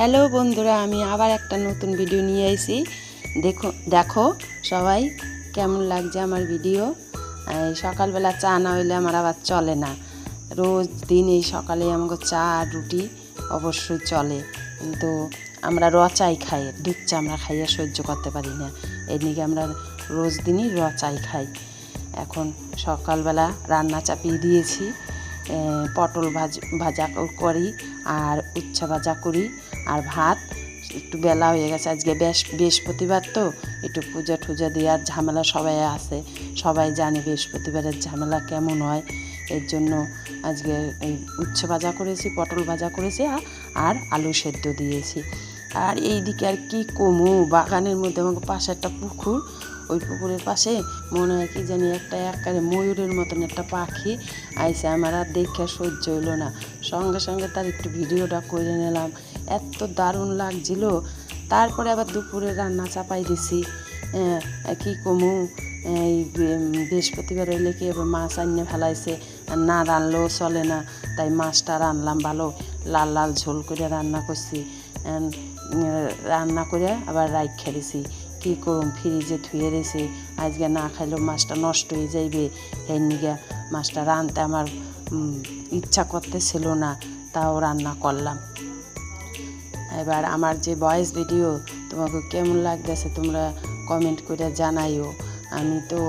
Hello বন্ধুরা, আমি আবার একটা নতুন ভিডিও নিয়ে এসেছি। দেখো সবাই কেমন লাগছে আমার ভিডিও। সকালবেলা চা না হইলে আমার আবার চলে না। রোজ দিন এই সকালে আমাকে চা আর রুটি অবশ্যই চলে, কিন্তু আমরা চাই খাই, দুধ চা আমরা খাইয়ে সহ্য করতে পারি না। এদিকে আমরা রোজ দিনই চাই খাই। এখন সকালবেলা রান্না চাপিয়ে দিয়েছি, পটল ভাজা করি আর উচ্ছা ভাজা করি আর ভাত। একটু বেলা হয়ে গেছে, আজকে বৃহস্পতিবার তো একটু পূজা টুজা দেওয়ার ঝামেলা সবাই আছে, সবাই জানে বৃহস্পতিবারের ঝামেলা কেমন হয়। এর জন্য আজকে এই উচ্ছে ভাজা করেছি, পটল ভাজা করেছি আর আলু সেদ্ধ দিয়েছি। আর এই দিকে আর কি কমু, বাগানের মধ্যে আমাকে পাশে একটা পুকুর, ওই পুকুরের পাশে মনে হয় কি জানি একটা একেবারে ময়ূরের মতন একটা পাখি আইসে। আমার আর দেখে সহ্য হইলো না, সঙ্গে সঙ্গে তার একটু ভিডিওটা করে নিলাম, এত দারুণ লাগছিল। তারপরে আবার দুপুরে রান্না চাপাই দিছি। কি কমু, এই বৃহস্পতিবার হইলে কি এবার মাছ আনিয়ে ফেলাইছে, না রানলেও চলে না, তাই মাছটা রানলাম ভালো, লাল লাল ঝোল করে রান্না করছি। রান্না করে আবার রাইখা দিছি। কী করুম, ফ্রিজে ধুয়ে দিয়েছি, আজকে না খাইলেও মাছটা নষ্ট হয়ে যাইবে। এর নিগে মাছটা রানতে আমার ইচ্ছা করতেছিল না, তাও রান্না করলাম। এবার আমার যে ভয়েস ভিডিও তোমাকে কেমন লাগতেছে তোমরা কমেন্ট করে জানাইও। আমি তো